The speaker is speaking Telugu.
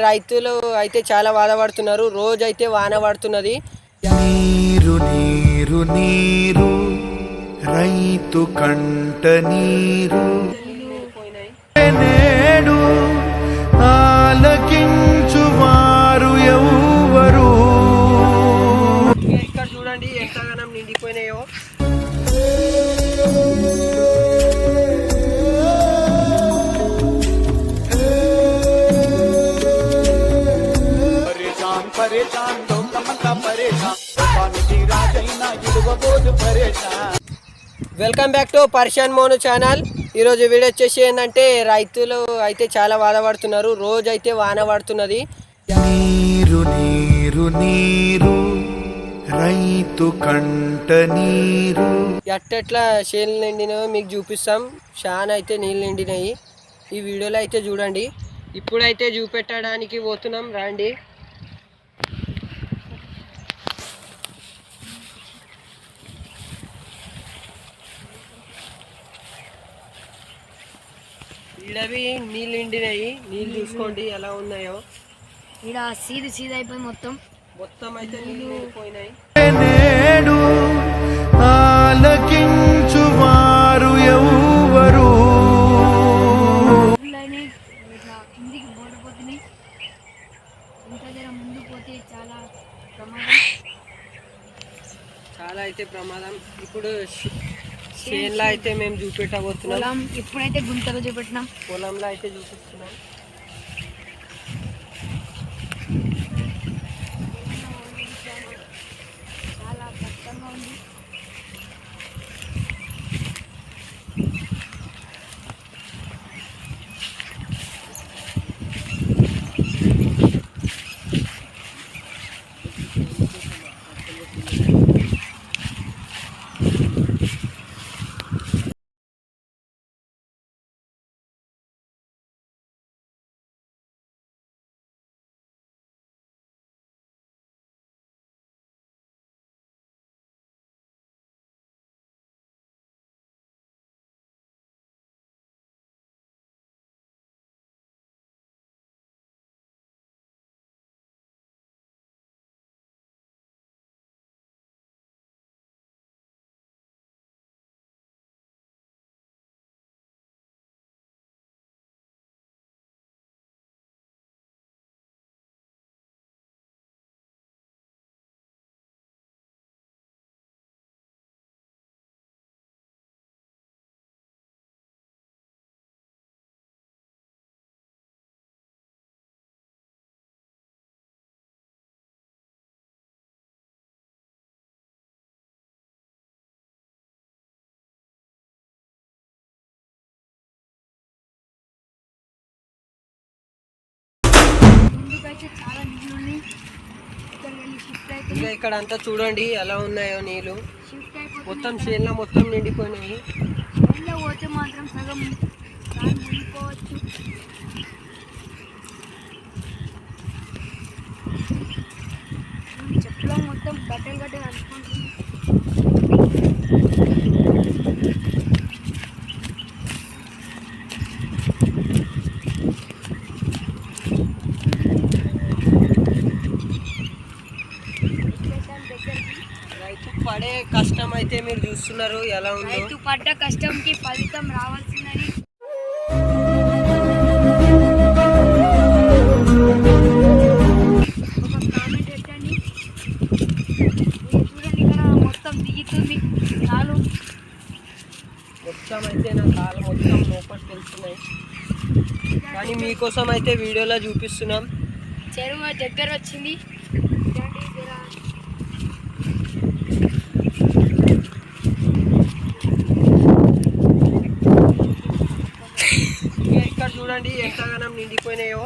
రైతులు అయితే చాలా బాధపడుతున్నారు. రోజైతే వాన పడుతున్నది. నీరు నీరు నీరు రైతు కంట నీరు నేడు ఆలకించువారు ఎవరు. ఇక్కడ చూడండి ఎంతగానం నిండిపోయినాయో. Welcome back to Persian Monu channel. ఈరోజు వీడియో వచ్చేసి ఏంటంటే రైతులు అయితే చాలా బాధపడుతున్నారు. రోజైతే వాన పడుతున్నది. నీరు నీరు నీరు రైతు కంట నీరు ఎట్టెట్లా చేనులు నిండినాయో మీకు చూపిస్తాం. చాలా అయితే నీళ్ళు నిండినాయి. ఈ వీడియోలో అయితే చూడండి. ఇప్పుడైతే చూపెట్టడానికి పోతున్నాం, రండి. ఈడవి నీళ్ళు నిండినాయి. నీళ్ళు చూసుకోండి ఎలా ఉన్నాయో. ఈడ సీది అయిపోయింది. మొత్తం అయితే నీళ్ళు నిండిపోయినాయి. నేడు ఆలకించువారు ఎవరు. కిందికి బోడిపోతున్నాయి. ఇంకా జర ముందు పోతే చాలా అయితే ప్రమాదం. ఇప్పుడు చేనులో అయితే మేము చూపెట్టబోతున్నాం. ఇప్పుడైతే గుంతలో చూపెట్టినాం, పొలంలో అయితే చూపిస్తున్నాం. చాలా కష్టంగా ఉంది. ఇంకా ఇక్కడ అంతా చూడండి ఎలా ఉన్నాయో నీళ్ళు. మొత్తం చేనులో మొత్తం నిండిపోయినాయి. పోతే మాత్రం సగం నిండిపోవచ్చు. చెప్పులో మొత్తం గట్టలు అనుకుంటుంది. రైతు పడే కష్టం అయితే మీరు చూస్తున్నారు ఎలా ఉందో. రైతు పడ్డ కష్టంకి ఫలితం రావాల్సిందని. ఒక కామెంట్ పెట్టండి. చూడండి ఇక్కడ మొత్తం దిగుతుంది. చాలు మొత్తం అయితే నా కాలు మొత్తం లోపలికి వెళ్తున్నాయి. కానీ మీకోసం అయితే వీడియోలో చూపిస్తున్నాం. చెరువు దగ్గర వచ్చింది. ఇక్కడ చూడండి ఎంతగానం నిండిపోయినాయో.